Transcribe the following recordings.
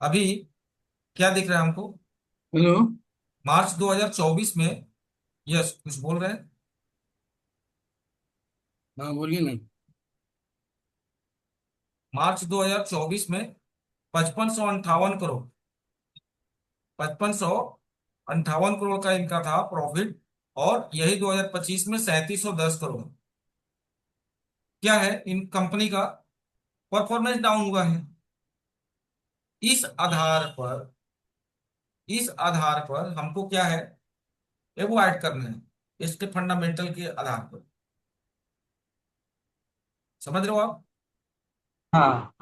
अभी क्या दिख रहा है हमको? हेलो। मार्च 2024 में। यस, कुछ बोल रहे हैं? हाँ, बोलिए ना। मार्च 2024 में 5558 करोड़, 5558 करोड़ का इनका था प्रॉफिट। और यही 2025 में 3710 करोड़। क्या है इन कंपनी का परफॉर्मेंस डाउन हुआ है। इस आधार पर इस आधार पर हमको क्या है, एवॉइड करना है, इसके फंडामेंटल के आधार पर। समझ रहे हो आप? हाँ।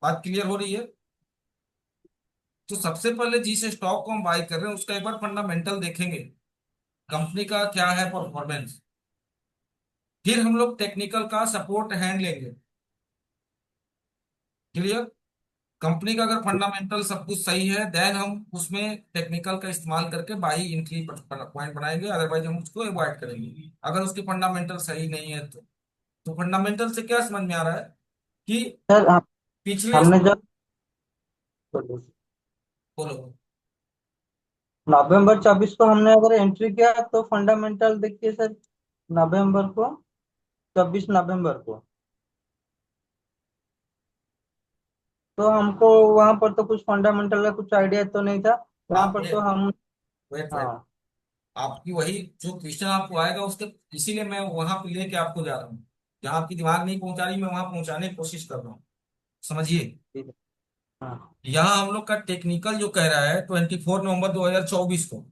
बात क्लियर हो रही है? तो सबसे पहले जिस स्टॉक को हम बाय कर रहे हैं उसका एक बार फंडामेंटल देखेंगे, कंपनी का क्या है परफॉर्मेंस। फिर हम लोग टेक्निकल का सपोर्ट हैंड लेंगे। क्लियर? कंपनी का अगर फंडामेंटल सब कुछ सही है देन हम उसमें टेक्निकल का इस्तेमाल करके बाई एंट्री पॉइंट बनाएंगे, अदरवाइज हम उसको अवॉइड करेंगे अगर उसकी फंडामेंटल सही नहीं है तो फंडामेंटल से क्या समझ में आ रहा है कि सर पिछले। हमने जब बोलो। नवंबर 24 को हमने अगर एंट्री किया तो फंडामेंटल देखिए सर। नवंबर को, 24 नवंबर को तो हमको वहां पर तो कुछ फंडामेंटल का कुछ आइडिया तो नहीं था। वहां आप पर तो हम। वेट वेट, हाँ। आपकी वही जो क्वेश्चन आपको आएगा उसके, इसीलिए मैं वहां पे लेके आपको जा रहा हूँ। जहां आपकी दिमाग नहीं पहुंचा रही मैं वहां पहुंचाने की कोशिश कर रहा हूँ। समझिए। ठीक है। हाँ। यहाँ हम लोग का टेक्निकल जो कह रहा है 24 नवंबर 2024 को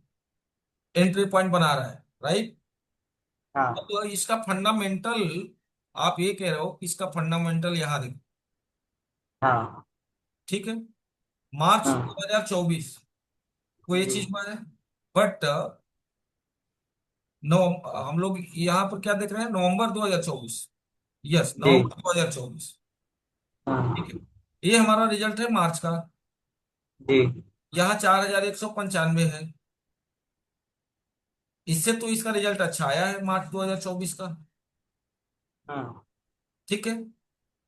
एंट्री पॉइंट बना रहा है, राइट? हाँ। तो इसका फंडामेंटल, आप ये कह रहे हो कि इसका फंडामेंटल यहाँ देखो। हाँ। ठीक है। मार्च हाँ। 2024 को ये जी। चीज में है। बट नौ हम लोग यहाँ पर क्या देख रहे हैं, नवंबर 2024। यस, जी। नवंबर 2024। ठीक हाँ। है। ये हमारा रिजल्ट है मार्च का। जी। यहाँ 4195 है। इससे तो इसका रिजल्ट अच्छा आया है मार्च 2024 का। हाँ। ठीक है।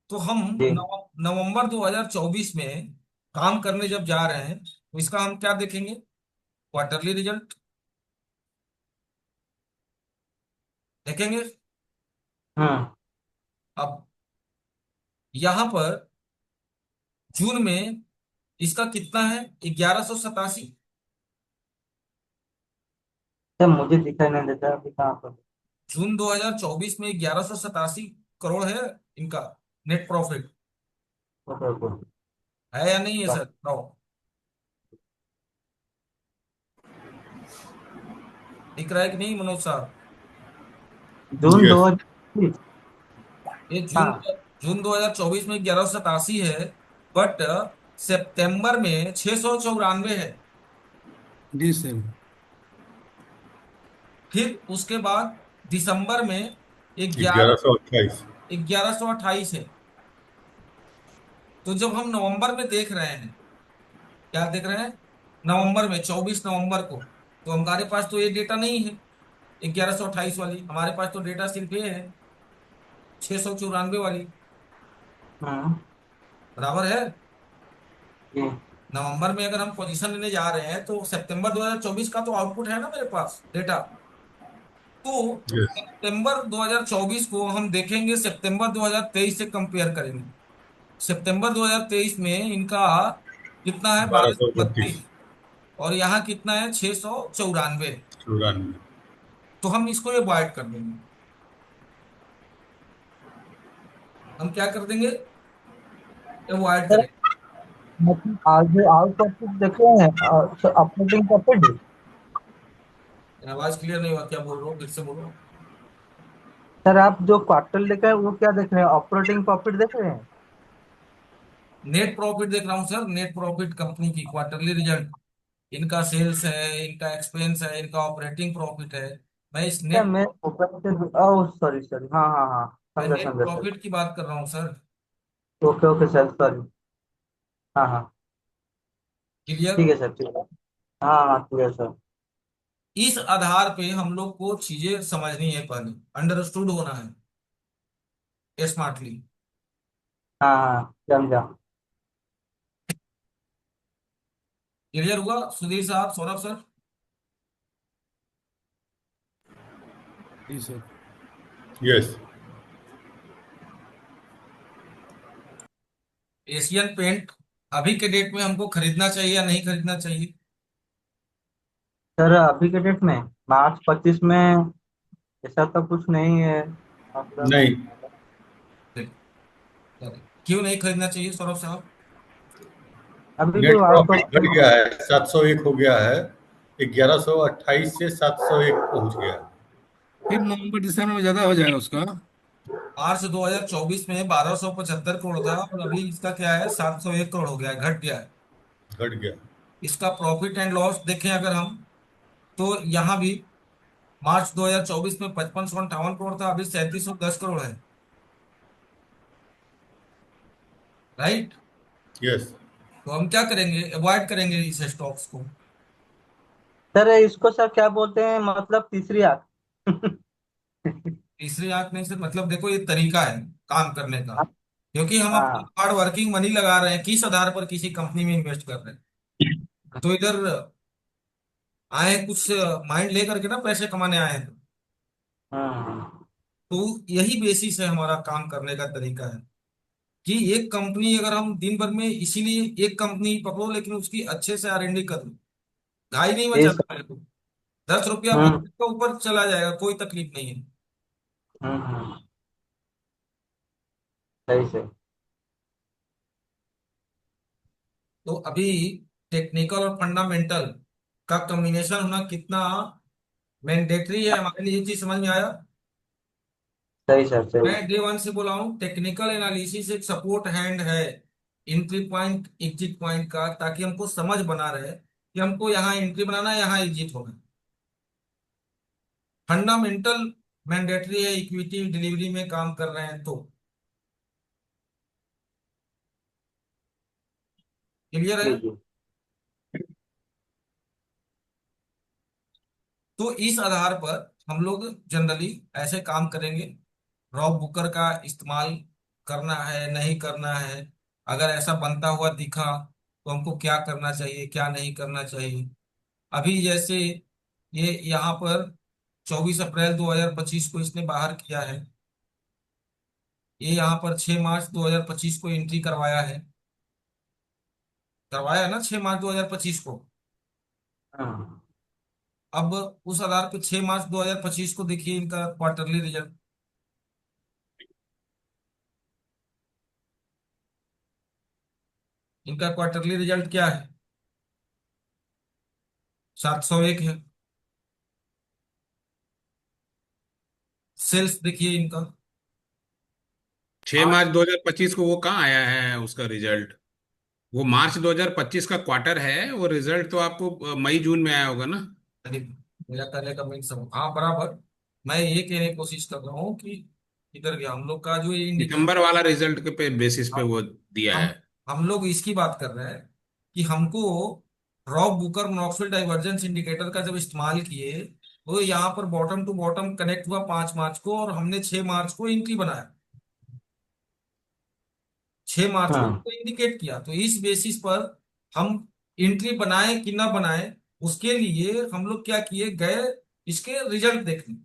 तो हम जी। नवंबर 2024 में काम करने जब जा रहे हैं तो इसका हम क्या देखेंगे, क्वार्टरली रिजल्ट देखेंगे। हाँ। अब यहां पर जून में इसका कितना है, 1187। सर मुझे दिखाई नहीं देता अभी कहाँ पर। जून 2024 में 1187 करोड़ है इनका नेट प्रॉफिट। Okay, okay. है या नहीं है सर, बताओ। दिख रहा है कि नहीं मनोज साहब? जून यस। 2020। ये जून हाँ। जून 2024 में 1187 है। बट सितंबर में 694 है। जी सर। फिर उसके बाद दिसंबर में ग्यारह 1128। 1128 है। तो जब हम नवंबर में देख रहे हैं, क्या देख रहे हैं, नवंबर में 24 नवंबर को, तो हमारे पास तो ये डेटा नहीं है 1128 वाली। हमारे पास तो डेटा सिर्फ ये है 694 वाली। हाँ। बराबर है। जी। नवंबर में अगर हम पोजीशन लेने जा रहे हैं तो सितंबर 2024 का तो आउटपुट है ना मेरे पास डेटा। तो यस। सितंबर 2024 को हम देखेंगे, सितंबर 2023 से कंपेयर करेंगे। सितंबर 2023 में इनका कितना है, बारह बारह सौ सौ बत्तीस बत्तीस और यहाँ कितना है, 694। 94। तो हम इसको ये अवॉइड कर देंगे। हम क्या कर देंगे, अवॉइड सर करेंगे। मतलब आज आज का कुछ देखे हैं ऑपरेटिंग प्रॉफिट। आवाज क्लियर नहीं हुआ, क्या बोल रहा हूँ, फिर से बोलो। सर आप जो क्वार्टर देख रहे हैं वो क्या देख रहे हैं, ऑपरेटिंग प्रॉफिट देख रहे हैं। नेट प्रॉफिट देख रहा हूँ सर, नेट प्रॉफिट कंपनी की क्वार्टरली रिजल्ट। इनका सेल्स है, इनका एक्सपेंस है, इनका ऑपरेटिंग प्रॉफिट है। मैं इस क्या नेट मैं ऑपरेटिंग, ओह सॉरी सॉरी, हाँ हाँ हाँ। मैं समझा नेट समझा सर। प्रॉफिट की बात कर रहा हूँ sir. Okay okay sir, sorry. हाँ हाँ। क्लियर? ठीक है सर, ठीक है। हाँ हाँ, ठीक है सर। इस आधार पे हम लोग को चीजें समझनी है, पहले अंडरस्टूड होना है स्मार्टली। हाँ हाँ, समझा। क्लियर हुआ सुधीर साहब, सौरभ सर? जी सर। यस। एशियन पेंट अभी के डेट में हमको खरीदना चाहिए या नहीं खरीदना चाहिए? सर अभी के डेट में मार्च 25 में ऐसा तो कुछ नहीं है, मतलब नहीं, चलिए, क्यों नहीं खरीदना चाहिए सौरभ साहब? अभी नेट जो आप प्रॉफिट घट गया है, 701 हो गया है, 1128 से 701 पहुंच गया है। फिर नवंबर दिसंबर में ज्यादा हो जाएगा उसका। मार्च 2024 में 1275 करोड़ था और अभी इसका क्या है, 701 करोड़ हो गया है, घट गया है। घट गया। इसका प्रॉफिट एंड लॉस देखें अगर हम, तो यहाँ भी मार्च 2024 में 5558 करोड़ था, अभी 3710 करोड़ है। राइट। यस। तो हम क्या करेंगे, अवॉइड करेंगे इस स्टॉक्स को। सर इसको सर क्या बोलते हैं, मतलब तीसरी आंख। तीसरी आंख नहीं सर, मतलब देखो ये तरीका है काम करने का। क्योंकि हम अपना हाँ। हार्ड वर्किंग मनी लगा रहे हैं, किस आधार पर किसी कंपनी में इन्वेस्ट कर रहे हैं, तो इधर आए कुछ माइंड लेकर के ना पैसे कमाने आए हैं। हम्म। तो यही बेसिस है हमारा काम करने का तरीका है, कि एक कंपनी अगर हम दिन भर में, इसीलिए एक कंपनी पकड़ो लेकिन उसकी अच्छे से R&D कर लो। घाई नहीं ये मचाना सर। है तो 10 रुपया हम्म। 20 रुपया ऊपर चला जाएगा, कोई तकलीफ नहीं है। हम्म। सही से। तो अभी टेक्निकल और फंडामेंटल का कॉम्बिनेशन होना कितना मैंडेटरी है हमारे लिए, ये चीज समझ में आया? सही सर सही। मैं डे 1 से बोला हूँ, टेक्निकल एनालिसिस एक सपोर्ट हैंड है एंट्री पॉइंट एग्जिट पॉइंट का, ताकि हमको समझ बना रहे कि हमको यहाँ एंट्री बनाना है, यहाँ एग्जिट होना है। फंडामेंटल मैंडेटरी है इक्विटी डिलीवरी में काम कर रहे हैं तो। क्लियर है? जी जी। तो इस आधार पर हम लोग जनरली ऐसे काम करेंगे। रॉब बुकर का इस्तेमाल करना है नहीं करना है, अगर ऐसा बनता हुआ दिखा तो हमको क्या करना चाहिए क्या नहीं करना चाहिए। अभी जैसे ये यहाँ पर 24 अप्रैल 2025 को इसने बाहर किया है, ये यहाँ पर 6 मार्च 2025 को एंट्री करवाया है, करवाया है ना 6 मार्च 2025 को। हम्म। अब उस आधार पर 6 मार्च 2025 को देखिए इनका क्वार्टरली रिजल्ट। इनका क्वार्टरली रिजल्ट क्या है, 701 है। सेल्स देखिए इनका, 6 आठ मार्च 2025 को वो कहाँ आया है उसका रिजल्ट? वो मार्च 2025 का क्वार्टर है, वो रिजल्ट तो आपको मई जून में आया होगा ना। करीब, मेरा कहने का मेन सब हाँ बराबर। मैं ये कहने की कोशिश कर रहा हूँ कि इधर गया हम लोग का जो ये इंडिकेटर, दिसंबर वाला रिजल्ट के पे बेसिस पे वो दिया हम है। हम लोग इसकी बात कर रहे हैं कि हमको Rob Booker Knoxville divergence indicator का जब इस्तेमाल किए, तो यहाँ पर बॉटम टू बॉटम कनेक्ट हुआ 5 मार्च को, और हमने 6 मार्च को एंट्री बनाया, 6 मार्च को हम्म। इसको इंडिकेट किया। तो इस बेसिस पर हम एंट्री बनाए कि ना बनाए, उसके लिए हम लोग क्या किए, गए इसके रिजल्ट देखने।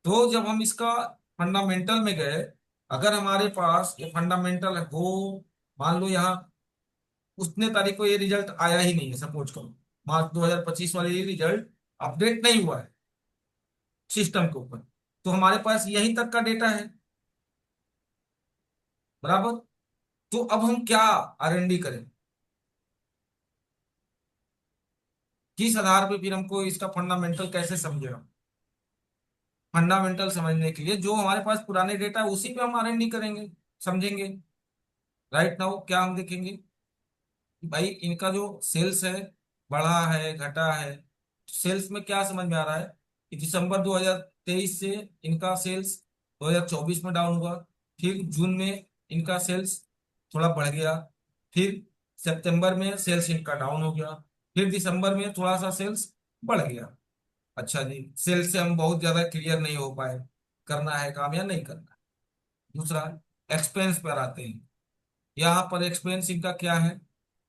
तो जब हम इसका फंडामेंटल में गए, अगर हमारे पास ये फंडामेंटल हो, मान लो यहाँ उतने तारीख को ये रिजल्ट आया ही नहीं है, सपोज करो मार्च 2025 वाले ये रिजल्ट अपडेट नहीं हुआ है सिस्टम के ऊपर, तो हमारे पास यहीं तक का डेटा है, बराबर। तो अब हम क्या R&D करें, किस आधार पे फिर हमको इसका फंडामेंटल कैसे समझेगा? फंडामेंटल समझने के लिए जो हमारे पास पुराने डेटा है उसी पे हम R&D करेंगे, समझेंगे। राइट नाउ क्या हम देखेंगे कि भाई इनका जो सेल्स है बढ़ा है घटा है। सेल्स में क्या समझ में आ रहा है कि दिसंबर 2023 से इनका सेल्स 2024 में डाउन हुआ, फिर जून में इनका सेल्स थोड़ा बढ़ गया, फिर सितंबर में सेल्स इनका डाउन हो गया, फिर दिसंबर में थोड़ा सा सेल्स बढ़ गया। अच्छा जी, सेल्स से हम बहुत ज्यादा क्लियर नहीं हो पाए, करना है काम या नहीं करना है। दूसरा, एक्सपेंस पर आते हैं। यहाँ पर एक्सपेंस इनका क्या है,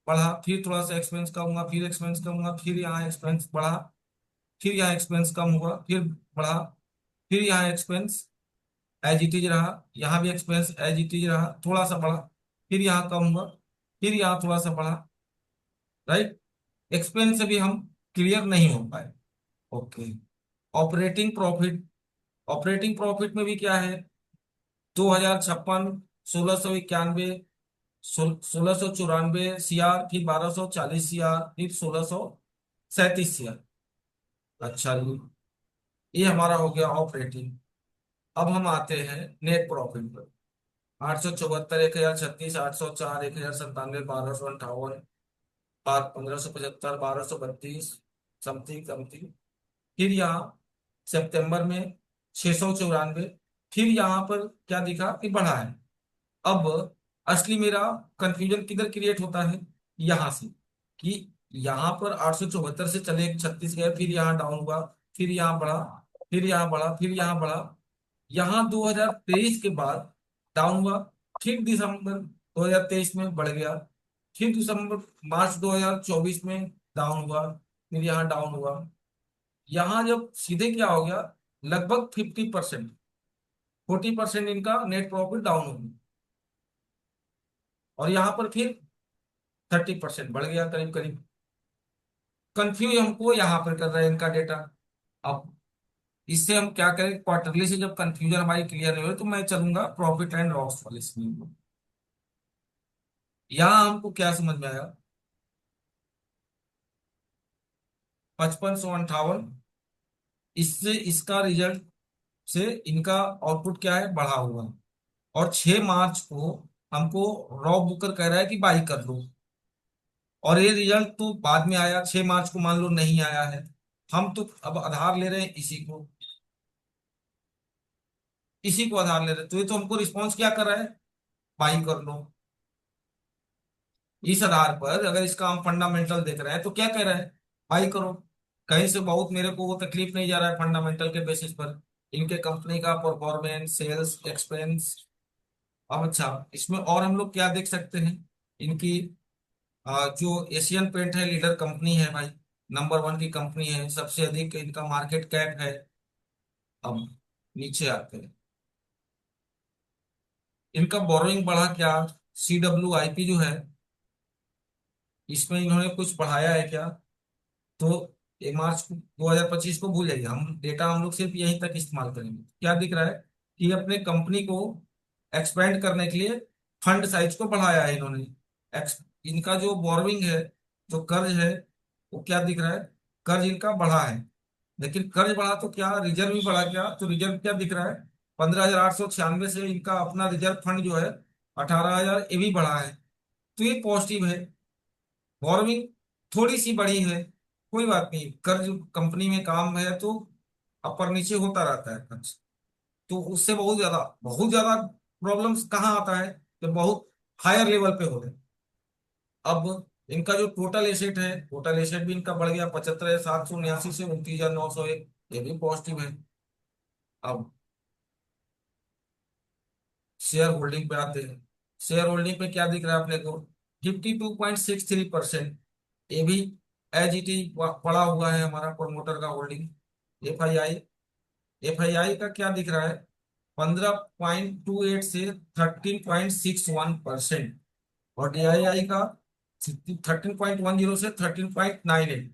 बढ़ा, फिर थोड़ा सा एक्सपेंस कम हुआ, फिर एक्सपेंस कम हुआ, फिर यहाँ एक्सपेंस बढ़ा, फिर यहाँ एक्सपेंस कम हुआ, फिर बढ़ा, फिर यहाँ एक्सपेंस एज इट इज रहा, यहाँ भी एक्सपेंस एज इट इज रहा, थोड़ा सा बढ़ा, फिर यहाँ कम हुआ, फिर यहाँ थोड़ा सा बढ़ा। राइट। एक्सपेंस से भी हम क्लियर नहीं हो पाए। Okay. Operating profit, operating profit में भी क्या है, 2056, 1691, 1694 CR, फिर 1240 CR, फिर 1637 CR। अच्छा जी, ये हमारा हो गया ऑपरेटिंग। अब हम आते हैं नेट प्रॉफिट पर। 874, 1036, 804, 1097, 1258, 1575, 1232, समथिंग समथिंग। फिर यहाँ सितंबर में 694। फिर यहाँ पर क्या दिखा कि बढ़ा है। अब असली मेरा कंफ्यूजन किधर क्रिएट होता है, यहाँ से, कि यहाँ पर 874 से चले 36 गए, फिर यहाँ डाउन हुआ, फिर यहाँ बढ़ा, फिर यहाँ बढ़ा, फिर यहाँ बढ़ा, यहाँ 2023 के बाद डाउन हुआ, फिर दिसंबर 2023 में बढ़ गया, फिर दिसंबर मार्च 2024 में डाउन हुआ, फिर यहाँ डाउन हुआ। यहाँ जब सीधे क्या हो गया, लगभग 50%, 40% इनका नेट प्रॉफिट डाउन हो गया, और यहाँ पर फिर 30% बढ़ गया करीब करीब। कंफ्यूज हमको यहाँ पर कर रहे हैं इनका डेटा। अब इससे हम क्या करें, क्वार्टरली से जब कंफ्यूजन हमारी क्लियर नहीं हो तो मैं चलूंगा प्रॉफिट एंड लॉस वाले स्कीम में। यहाँ हमको क्या समझ में आया, 5558, इससे इसका रिजल्ट से इनका आउटपुट क्या है, बढ़ा हुआ। और 6 मार्च को हमको रॉ बुकर कह रहा है कि बाई कर लो, और ये रिजल्ट तो बाद में आया, 6 मार्च को मान लो नहीं आया है। हम तो अब आधार ले रहे हैं इसी को, इसी को आधार ले रहे हैं, तो ये तो हमको रिस्पॉन्स क्या कर रहा है, बाई कर लो। इस आधार पर अगर इसका हम फंडामेंटल देख रहे हैं तो क्या कह रहा है, बाई करो। कहीं से बहुत मेरे को वो तकलीफ नहीं जा रहा है फंडामेंटल के बेसिस पर, इनके कंपनी का परफॉर्मेंस, सेल्स, एक्सपेंस। अब अच्छा, इसमें और हम लोग क्या देख सकते हैं, इनकी जो एशियन पेंट है लीडर कंपनी है भाई, नंबर 1 की कंपनी है, सबसे अधिक इनका मार्केट कैप है। अब नीचे आते हैं, इनका बोरोइंग बढ़ा क्या, CWIP जो है, इसमें इन्होंने कुछ बढ़ाया है क्या। तो 1 मार्च 2025 को भूल जाइए, हम डेटा हम लोग सिर्फ यहीं तक इस्तेमाल करेंगे। क्या दिख रहा है कि अपने कंपनी को एक्सपेंड करने के लिए फंड साइज को बढ़ाया है इन्होंने। इनका जो बोरोइंग है, जो कर्ज है, वो क्या दिख रहा है, कर्ज इनका बढ़ा है। लेकिन कर्ज बढ़ा तो क्या रिजर्व भी बढ़ा क्या, तो रिजर्व क्या दिख रहा है, 15,896 से इनका अपना रिजर्व फंड जो है 18,000, ये भी बढ़ा है। तो ये पॉजिटिव है। बोरोइंग थोड़ी सी बढ़ी है, कोई बात नहीं, कर्ज कंपनी में काम है तो अपर नीचे होता रहता है कर्ज। तो उससे बहुत ज्यादा प्रॉब्लम्स कहाँ आता है, जब बहुत हायर लेवल पे हो गए। अब इनका जो टोटल एसेट है, टोटल एसेट भी इनका बढ़ गया, 75,789 से 29,901, ये भी पॉजिटिव है। अब शेयर होल्डिंग पे आते हैं। शेयर होल्डिंग पे क्या दिख रहा है अपने को, 52.63%, ये भी एज इट इज पड़ा हुआ है हमारा प्रमोटर का होल्डिंग। FII, FII का क्या दिख रहा है, 15.28 से 13.61%, और DII का 13.10 से 13.98।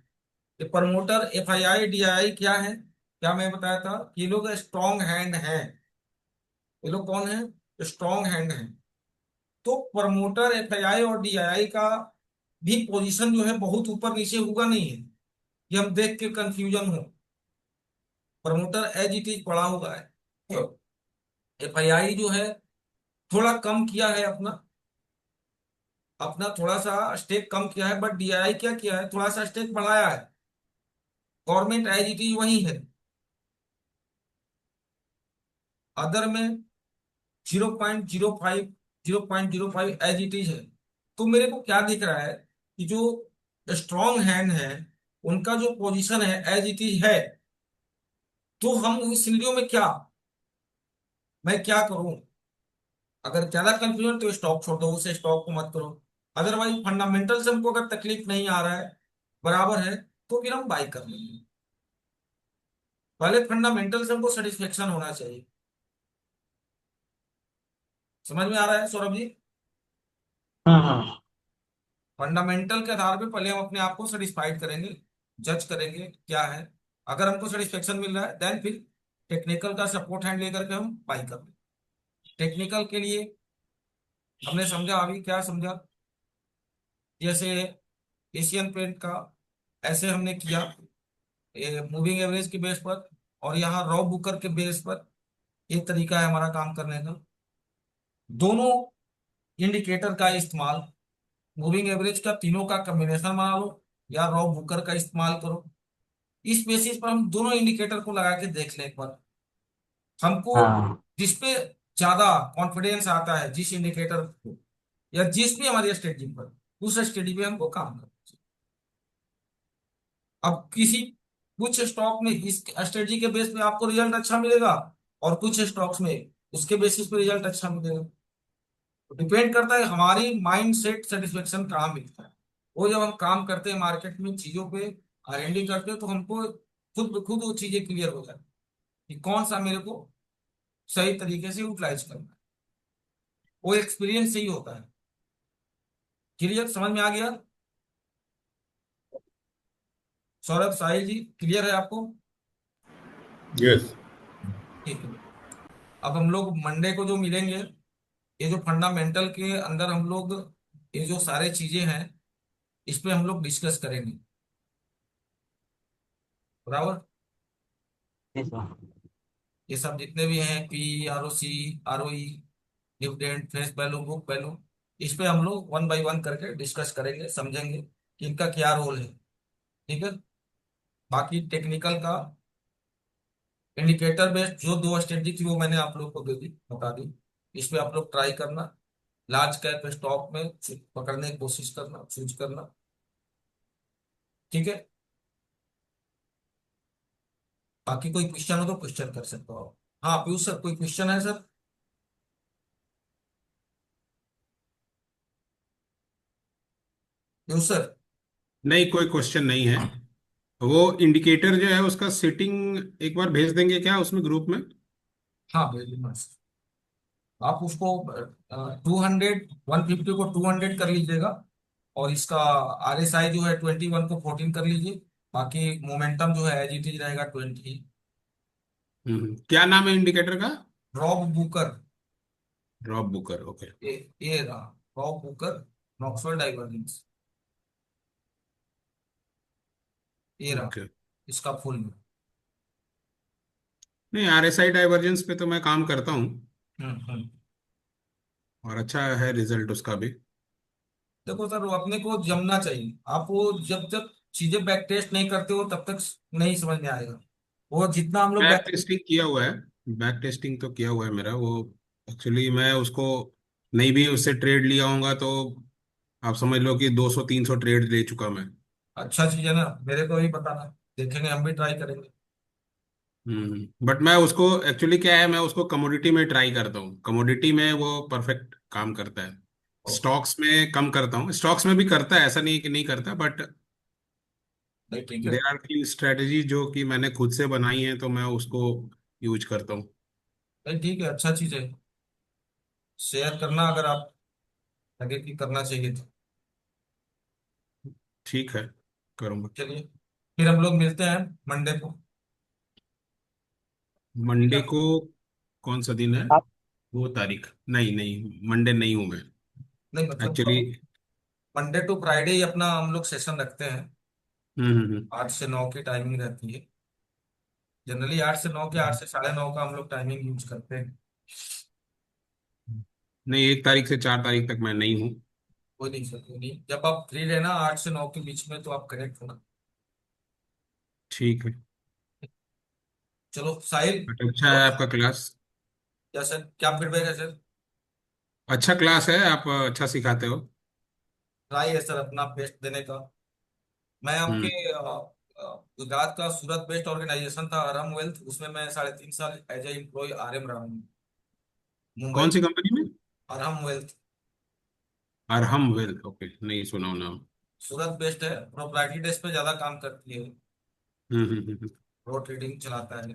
ये प्रमोटर, FII, DII क्या है, क्या मैं बताया था कि ये लोग स्ट्रॉन्ग हैंड हैं। ये लोग कौन है, स्ट्रॉन्ग हैंड हैं। तो प्रमोटर, FII और DII का भी पोजीशन जो है बहुत ऊपर नीचे हुआ नहीं है, ये हम देख के कंफ्यूजन हो। प्रमोटर एज इट इज पड़ा हुआ है। FII जो है थोड़ा कम किया है अपना, थोड़ा सा स्टेक कम किया है, बट DII क्या किया है, थोड़ा सा स्टेक बढ़ाया है। गवर्नमेंट एज इट इज वही है। अदर में 0.05, 0.05 एज इट इज है। तो मेरे को क्या दिख रहा है कि जो स्ट्रॉन्ग हैंड है उनका जो पोजीशन है एज इट इज है। तो हम इस सिनेरियो में क्या, मैं क्या करूं, अगर ज्यादा कंफ्यूजन तो स्टॉक छोड़ दो, उसे स्टॉक को मत करो। अदरवाइज फंडामेंटल से हमको अगर तकलीफ नहीं आ रहा है, बराबर है, तो फिर हम बाई कर लेंगे। पहले फंडामेंटल से हमको सेटिस्फेक्शन होना चाहिए। समझ में आ रहा है सौरभ जी? हम्म। फंडामेंटल के आधार पे पहले हम अपने आप को सेटिस्फाइड करेंगे, जज करेंगे क्या है। अगर हमको सेटिस्फेक्शन मिल रहा है, देन फिर टेक्निकल का सपोर्ट हैंड लेकर के हम बाई कर लेंगे। टेक्निकल के लिए हमने समझा, अभी क्या समझा, जैसे एशियन पेंट का ऐसे हमने किया मूविंग एवरेज के बेस पर, और यहाँ रॉ बुकर के बेस पर। एक तरीका है हमारा काम करने का। दोनों इंडिकेटर का इस्तेमाल, मूविंग एवरेज का तीनों का कॉम्बिनेशन बना लो, या रॉ बुकर का इस्तेमाल करो। इस बेसिस पर हम दोनों इंडिकेटर को लगा के देख लें एक बार। हमको हाँ जिसपे ज्यादा कॉन्फिडेंस आता है, जिस इंडिकेटर को या जिस भी हमारी स्ट्रेटजी पर, उस स्ट्रेटजी पे हमको काम करना चाहिए। अब किसी कुछ स्टॉक में इस स्ट्रेटजी के बेस पे आपको रिजल्ट अच्छा मिलेगा, और कुछ स्टॉक्स में उसके बेसिस पे रिजल्ट अच्छा मिलेगा। तो डिपेंड करता है हमारी माइंड सेट सेटिस्फेक्शन कहाँ मिलता है। वो जब हम काम करते हैं मार्केट में चीजों पे, आरएनडी करते हैं, तो हमको खुद खुद वो चीजें क्लियर हो जाती है कि कौन सा मेरे को सही तरीके से यूटिलाइज करना है। वो एक्सपीरियंस से ही होता है। क्लियर, समझ में आ गया? सौरभ, साहिल जी, क्लियर है आपको? यस। ठीक है। अब हम लोग मंडे को जो मिलेंगे, ये जो फंडामेंटल के अंदर हम लोग ये जो सारे चीजें हैं, इस पे हम लोग डिस्कस करेंगे, बराबर। ठीक है। ये सब जितने भी हैं, P, R O C, R O E, dividend, face value, book value, इस पे हम लोग वन बाय वन करके डिस्कस करेंगे, समझेंगे कि इनका क्या रोल है। ठीक है। बाकी टेक्निकल का इंडिकेटर बेस्ड जो दो स्ट्रेटजी थी वो मैंने आप लोग को दे दी, बता दी। इस पे आप लोग ट्राई करना, लार्ज कैप स्टॉक में पकड़ने की कोशिश करना, चूज करना। ठीक है। बाकी कोई क्वेश्चन हो तो क्वेश्चन कर सकते हो आप। हाँ पीयूष सर, कोई क्वेश्चन है सर? पीयूष सर। नहीं, कोई क्वेश्चन नहीं है। वो इंडिकेटर जो है उसका सेटिंग एक बार भेज देंगे क्या उसमें ग्रुप में? हाँ वेरी मच। आप उसको 150 को 200 कर लीजिएगा, और इसका आर एस आई जो है 21 को 14 कर लीजिए। बाकी मोमेंटम जो है एज इट इज रहेगा 20। क्या नाम है इंडिकेटर का? Rob Booker. Drop Booker, okay. ये रहा, रॉब बुकर नॉक्सफोर्ड डाइवर्जेंस, ये रहा ओके। इसका फुल में। नहीं, आरएसआई डाइवर्जेंस पे तो मैं काम करता हूँ, हम्म। और अच्छा है रिजल्ट उसका भी। देखो सर, वो अपने को जमना चाहिए। आप वो जब तक चीजें बैक टेस्ट नहीं करते हो तब तक नहीं समझ में आएगा। वो जितना हम लोग बैक बैक। टेस्टिंग किया हुआ है, बैक टेस्टिंग तो किया हुआ है मेरा वो। एक्चुअली मैं उसको नहीं भी उससे ट्रेड लिया होऊंगा तो आप समझ लो कि 200-300 ट्रेड ले चुका मैं। अच्छा चीज है ना, मेरे को भी बताना, देखेंगे, हम भी ट्राई करेंगे। बट मैं उसको एक्चुअली क्या है, मैं उसको कमोडिटी में ट्राई करता हूँ, कमोडिटी में वो परफेक्ट काम करता है। ओके। स्टॉक्स में कम करता हूँ, स्टॉक्स में भी करता है, ऐसा नहीं है कि नहीं करता, बट नहीं ठीक है। देर आर की स्ट्रेटेजी जो कि मैंने खुद से बनाई है तो मैं उसको यूज करता हूँ। नहीं ठीक है, अच्छा चीज है। शेयर करना अगर आप लगे कि करना चाहिए तो। ठीक है, करूँगा। चलिए, फिर हम लोग मिलते हैं मंडे को। ठीक मंडे है। को? कौन सा दिन है? आप वो तारीख? नहीं नहीं, मंडे नहीं हूँ मैं नहीं मतलब एक्चुअली। मंडे टू फ्राइडे ही अपना हम लोग सेशन रखते हैं। हम्म हम्म, हम्म। 8 से 9 की टाइमिंग रहती है। जनरली 8 से 9 के 8 से 9:30 का हम लोग टाइमिंग यूज करते हैं। नहीं, 1 तारीख से 4 तारीख तक मैं नहीं हूँ। कोई नहीं सर, कोई नहीं, जब आप फ्री रहना 8 से 9 के बीच में तो आप कनेक्ट होना। ठीक है। चलो साहिल। बट अच्छा है आपका क्लास। क्या सर, क्या फीडबैक है सर? अच्छा क्लास है, आप अच्छा सिखाते हो। ट्राई है सर अपना बेस्ट देने का। मैं आपके हम्म। गुजरात का सूरत बेस्ड ऑर्गेनाइजेशन था अरम वेल्थ, उसमें मैं 3.5 साल एज ए एम्प्लॉय RM रहा हूँ, मुंबई। कौन सी कंपनी में? अरम वेल्थ। अरहम वेल्थ, ओके, नहीं सुना हूं नाम। सूरत बेस्ड है, प्रोप्राइटरी डेस्क पे ज्यादा काम करती है, हम्म। रो ट्रेडिंग चलाता है,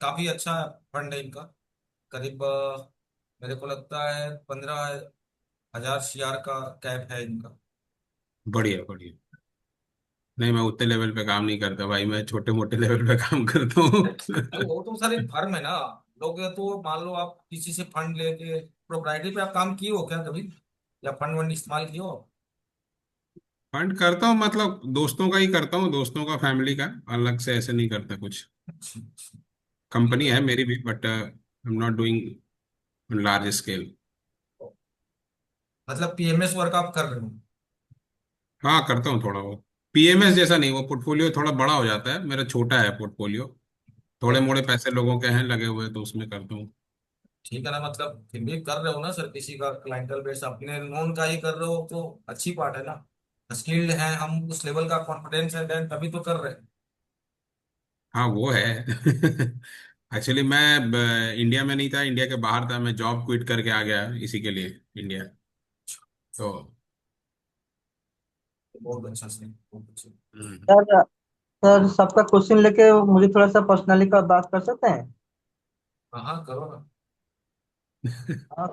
काफी अच्छा फंड है इनका। करीब मेरे को लगता है 15,000 शेयर का कैप है इनका। बढ़िया बढ़िया। नहीं, मैं उतने लेवल पे काम नहीं करता भाई, मैं छोटे मोटे लेवल पे काम करता हूँ। तो वो तो सारे फर्म है ना, लोग या तो मान लो आप किसी से फंड लेके, प्रोप्राइटरी पे आप काम किए हो क्या कभी, या फंड वंड इस्तेमाल किए हो? फंड करता हूँ, मतलब दोस्तों का ही करता हूँ, दोस्तों का, फैमिली का, अलग से ऐसे नहीं करता कुछ। अच्छा, अच्छा। कंपनी है मेरी भी, but I am not doing large scale. मतलब पीएमएस वर्क आप कर रहे हो? हाँ, करता हूँ थोड़ा बहुत। पीएमएस जैसा नहीं, वो पोर्टफोलियो थोड़ा बड़ा हो जाता है, मेरा छोटा है पोर्टफोलियो। थोड़े तो मोड़े पैसे लोगों के हैं लगे हुए, तो उसमें करता हूँ। ठीक है ना, मतलब फिर भी कर रहे हो ना सर, किसी का क्लाइंटल बेस अपने नोन का ही कर रहे हो तो अच्छी बात है ना। स्किल्ड है हम, उस लेवल का कॉन्फिडेंस है, देन तभी तो कर रहे हैं। हाँ, वो है। एक्चुअली मैं इंडिया में नहीं था, इंडिया के बाहर था, मैं जॉब क्विट करके आ गया इसी के लिए इंडिया। तो बहुत अच्छा सर, बहुत अच्छा। हम्म। सर सर सबका क्वेश्चन लेके मुझे थोड़ा सा पर्सनली का बात कर सकते हैं? हाँ हाँ, करो ना। हाँ